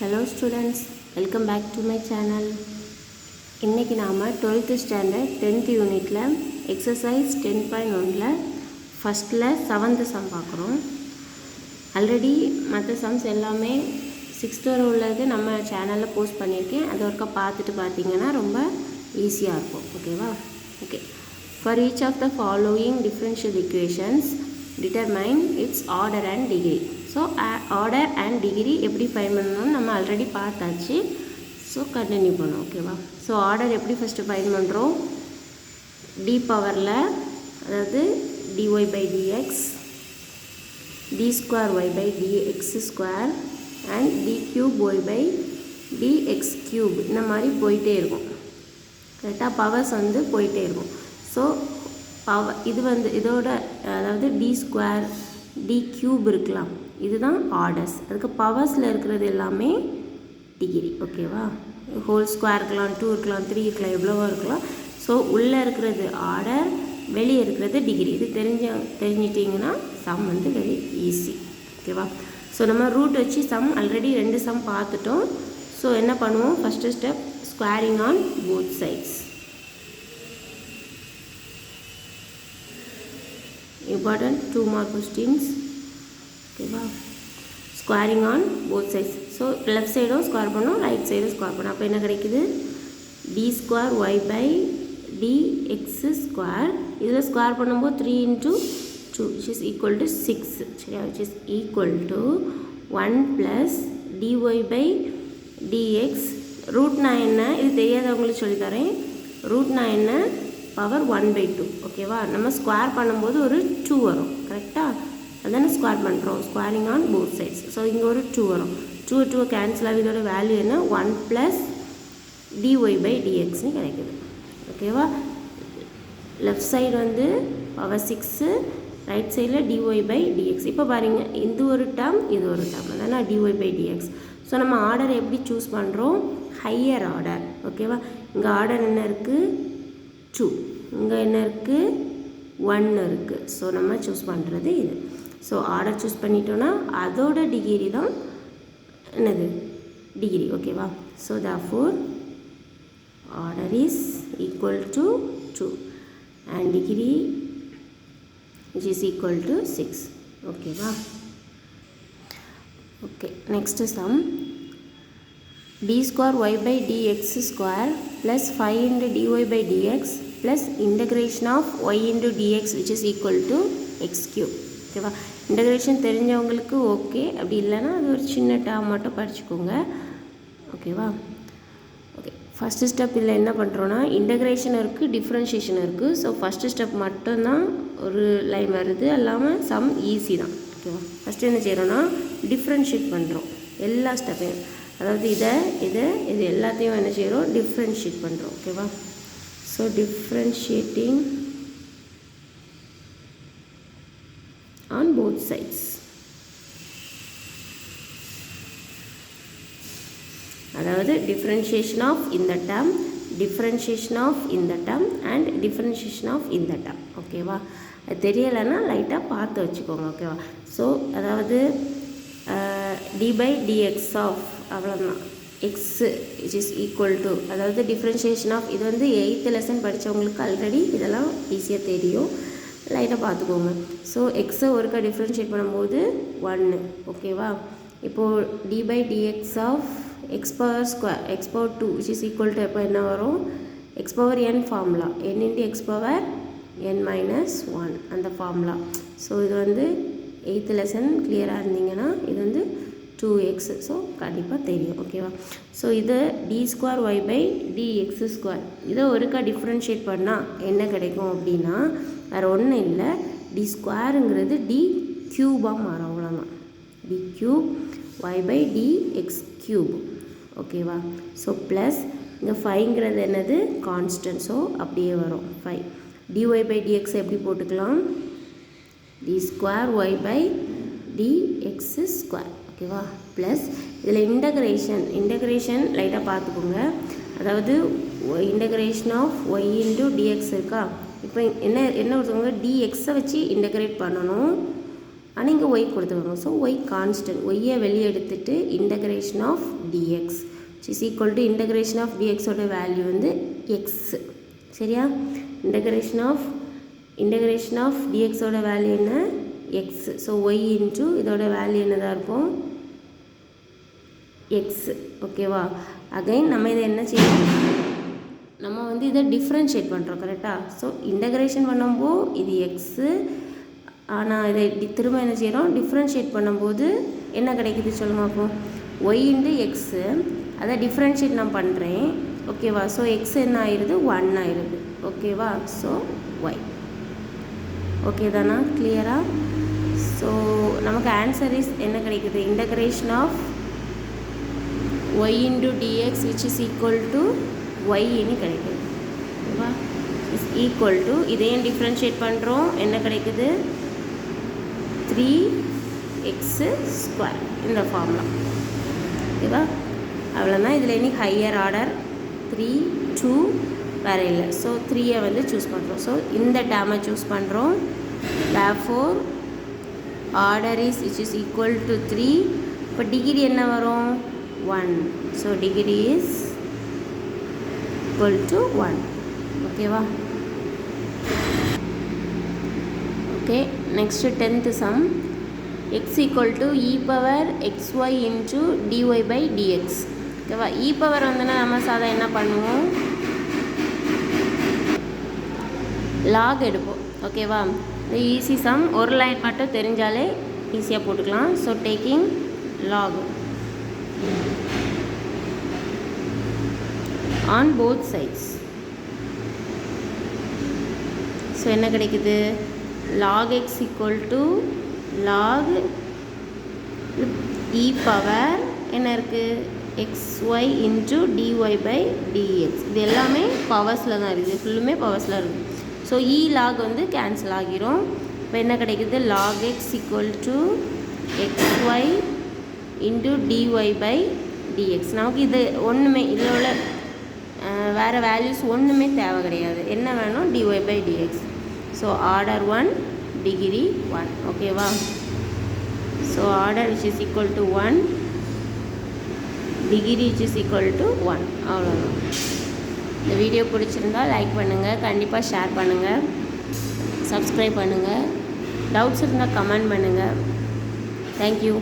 Hello students, welcome back to my channel. இன்னைக்கு நாம 12th standard 10th unitல exercise 10.1ல ஃபர்ஸ்ட்ல 7th sum பார்க்குறோம். Already மற்ற sums எல்லாமே 6th வரை உள்ளது நம்ம சேனலில் போஸ்ட் பண்ணியிருக்கேன். அதை ஒருக்கா பார்த்துட்டு பார்த்தீங்கன்னா ரொம்ப ஈஸியாக இருக்கும். ஓகேவா? Okay. For each of the following differential equations, determine its order and degree. So order and degree எப்படி ஃபைண்ட் பண்ணணும்னு நம்ம ஆல்ரெடி பார்த்தாச்சு. ஸோ கண்டினியூ பண்ணோம். ஓகேவா? ஸோ ஆர்டர் எப்படி ஃபஸ்ட்டு ஃபைண்ட் பண்ணுறோம்? டி பவரில், அதாவது dy by dx, d square y by dx square and d cube y by dx cube, இந்த மாதிரி போயிட்டே இருக்கும். கரெக்டாக பவர்ஸ் வந்து போயிட்டே இருக்கும். ஸோ பவர் இதோட அதாவது டி ஸ்கொயர் டி க்யூப் இருக்கலாம், இதுதான் ஆர்டர்ஸ். அதுக்கு பவர்ஸில் இருக்கிறது எல்லாமே டிகிரி. ஓகேவா? ஹோல் ஸ்கொயர் இருக்கலாம், 2 இருக்கலாம், 3 இருக்கலாம், எவ்வளவோ இருக்கலாம். ஸோ உள்ளே இருக்கிறது ஆர்டர், வெளியே இருக்கிறது டிகிரி. இது தெரிஞ்சிட்டிங்கன்னா சம் வந்து வெரி ஈஸி. ஓகேவா? ஸோ நம்ம ரூட் வச்சு சம் ஆல்ரெடி 2 சம் பார்த்துட்டோம். ஸோ என்ன பண்ணுவோம்? First step squaring on both sides. Important 2 more questions. ஓகேவா? Squaring on both sides. So left சைடும் ஸ்கொயர் பண்ணோம், ரைட் சைடும் ஸ்கொயர் பண்ணோம். அப்போ என்ன கிடைக்குது? D square y by d x square. இதில் ஸ்கொயர் பண்ணும்போது 3 × 2 which is equal to 6. சரியா? which is equal to 1 + dy by dx. ரூட்னா என்ன? இது தெரியாதவங்களுக்கு சொல்லித்தரேன். ரூட்னா என்ன? பவர் 1/2. ஓகேவா? நம்ம ஸ்கொயர் பண்ணும்போது ஒரு 2 வரும். கரெக்டாக? அதானே ஸ்கொயர் பண்ணுறோம், squaring on both sides. So இங்கே ஒரு 2 வரும். 2 கேன்சல் ஆகி இதோட வேல்யூ என்ன? 1 + dy by dxன்னு கிடைக்குது. ஓகேவா? லெஃப்ட் சைடு வந்து பவர் 6, ரைட் சைடில் dy by dx. இப்போ பாருங்கள், இது ஒரு டேர்ம், இது ஒரு டேர்ம், அதானே dy by dx. ஸோ நம்ம ஆர்டர் எப்படி சூஸ் பண்ணுறோம்? Higher order. ஓகேவா? இங்கே ஆர்டர் என்ன இருக்குது? 2. இங்கே என்ன இருக்குது? 1 இருக்குது. ஸோ நம்ம சூஸ் பண்ணுறது இது. ஸோ ஆர்டர் சூஸ் பண்ணிட்டோன்னா அதோட டிகிரி தான் என்னது? டிகிரி. ஓகேவா? So therefore order is equal to 2 and degree which is equal to 6. ஓகேவா? Okay. Next sum. D square y by dx square plus 5 dy by dx plus integration of y dx which is equal to x cube. ஓகேவா? Integration தெரிஞ்சவங்களுக்கு okay, அப்படி இல்லைன்னா அது ஒரு சின்ன term மட்டும் படிச்சுக்கோங்க. ஓகேவா? ஓகே. ஃபஸ்ட்டு ஸ்டெப் இதில் என்ன பண்ணுறோன்னா, இன்டகிரேஷன் இருக்குது, டிஃப்ரென்ஷியேஷன் இருக்குது. ஸோ ஃபஸ்ட்டு ஸ்டெப் மட்டும்தான் ஒரு லைன் வருது, இல்லாமல் சம் ஈஸி தான். ஓகேவா? ஃபஸ்ட்டு என்ன செய்கிறோன்னா, டிஃப்ரென்ஷியேட் பண்ணுறோம் எல்லா ஸ்டெப்பையும். அதாவது இது எல்லாத்தையும் என்ன செய்கிறோம்? டிஃப்ரென்ஷியேட் பண்ணுறோம். ஓகேவா? So differentiating on both sides. அதாவது டிஃப்ரென்ஷியேஷன் ஆஃப் இந்த டேர்ம், டிஃப்ரென்ஷியேஷன் ஆஃப் இந்த டேர்ம் அண்ட் டிஃப்ரென்ஷியேஷன் ஆஃப் இந்த டேர்ம். ஓகேவா? அது தெரியலைன்னா லைட்டாக பார்த்து வச்சுக்கோங்க. ஓகேவா? ஸோ அதாவது டி பை டிஎக்ஸ் ஆஃப் அவ்வளோதான் x which is equal to, அதாவது டிஃப்ரென்ஷியேஷன் ஆஃப் இது வந்து 8th லெசன் படித்தவங்களுக்கு ஆல்ரெடி இதெல்லாம் ஈஸியாக தெரியும், லைட்டாக பார்த்துக்கோங்க. ஸோ எக்ஸை ஒருக்கா டிஃப்ரென்ஷியேட் பண்ணும்போது 1. ஓகேவா? இப்போது d by dx of x power square x power 2 which is equal to எப்போ என்ன வரும்? X power n formula, n × x power n-1 அந்த ஃபார்முலா. ஸோ இது வந்து 8th லெசன் கிளியராக இருந்தீங்கன்னா இது வந்து 2x. ஸோ கண்டிப்பாக தெரியும். ஓகேவா? ஸோ இது d square y by dx square. இதை ஒருக்கா டிஃப்ரென்ஷியேட் பண்ணால் என்ன கிடைக்கும் அப்படின்னா, வேறு ஒன்றும் இல்லை, டி ஸ்கொயருங்கிறது டி க்யூபாக மாறும். அவ்வளோதான். D cube y by dx cube. ஓகேவா? ஸோ ப்ளஸ் இங்கே 5ங்கிறது என்னது? கான்ஸ்டன்ட். ஸோ அப்படியே வரும் 5. dy பை டிஎக்ஸ் எப்படி போட்டுக்கலாம்? D square y by dx square. ஓகேவா? ப்ளஸ் இதில் இன்டகிரேஷன் லைட்டாக பார்த்துக்கோங்க. அதாவது இன்டகிரேஷன் ஆஃப் ஒய் × டிஎக்ஸ் இருக்கா? இப்போ என்ன ஒருத்தவங்க டிஎக்ஸை வச்சு இன்டகிரேட் பண்ணணும், ஆனால் இங்கே ஒய் கொடுத்துருவாங்க. ஸோ ஒய் கான்ஸ்டன்ட், ஒய்யை வெளியே எடுத்துகிட்டு integration of dx is equal to integration of டிஎக்ஸோட வேல்யூ வந்து எக்ஸ். சரியா? இன்டகிரேஷன் ஆஃப் டிஎக்ஸோட வேல்யூ என்ன? எக்ஸ். ஸோ ஒய் இன்ட்டு இதோட வேல்யூ என்னதாக இருக்கும்? எக்ஸ். ஓகேவா? அகைன் நம்ம இதை என்ன செய்யணும்? நம்ம வந்து இதை டிஃப்ரென்ஷியேட் பண்ணுறோம். கரெக்டாக? ஸோ இன்டகிரேஷன் பண்ணும்போது இது எக்ஸு, ஆனால் இதை திரும்ப என்ன செய்கிறோம்? டிஃப்ரென்ஷியேட் பண்ணும்போது என்ன கிடைக்குது சொல்லுங்கள் அப்போ? ஒய் இன்ட்டு எக்ஸு, அதை டிஃப்ரென்ஷியேட் நான் பண்ணுறேன். ஓகேவா? ஸோ எக்ஸ் என்ன ஆயிடுது? 1 ஆயிடுது. ஓகேவா? So Y. ஓகே தானா? கிளியரா? ஸோ நமக்கு ஆன்சர் இஸ் என்ன கிடைக்குது? Integration of y into dx which is equal to y ன்னு கிடைக்குது. ஓகேவா? இஸ் ஈக்குவல் டு இதையும் டிஃப்ரென்ஷியேட் பண்ணுறோம். என்ன கிடைக்குது? 3x² இந்த ஃபார்முலா. ஓகேவா? அவ்வளோதான். இதில் இனி ஹையர் ஆர்டர் 3 2 வேறு இல்லை. ஸோ 3ஐ வந்து சூஸ் பண்ணுறோம். ஸோ இந்த டேமை சூஸ் பண்ணுறோம். therefore order is which is equal to 3. இப்போ டிகிரி என்ன வரும்? 1. So degree is equal to 1. ஓகேவா? Okay, next 10th sum. x equal to e power xy into dy by dx. ஓகேவா? e power வந்துன்னா நம்ம சாதா என்ன பண்ணுவோம்? லாக் எடுப்போம். ஓகேவா? இந்த ஈஸி சம் ஒரு லைன் மட்டும் தெரிஞ்சாலே ஈஸியாக போட்டுக்கலாம். So taking lock on both sides. So என்ன கிடைக்குது? log x equal to log e power என்ன இருக்குது? xy into dy by dx. இது எல்லாமே பவர்ஸில் தான் இருக்குது. ஃபுல்லுமே பவர்ஸில் இருக்குது. ஸோ e log வந்து கேன்சல் ஆகிரும். இப்போ என்ன கிடைக்குது? log x equal to xy into dy by dx. நமக்கு இது ஒன்றுமே இதில் உள்ள வேறு வேல்யூஸ் ஒன்றுமே தேவை கிடையாது. என்ன வேணும்? dy by dx. So order 1 degree 1. ஓகேவா? So order which is equal to 1, degree which is equal to 1. அவ்வளோதான். இந்த வீடியோ பிடிச்சிருந்தால் லைக் பண்ணுங்கள், கண்டிப்பாக ஷேர் பண்ணுங்கள், சப்ஸ்கிரைப் பண்ணுங்கள். டவுட்ஸ் இருந்தால் கமெண்ட் பண்ணுங்கள். தேங்க்யூ.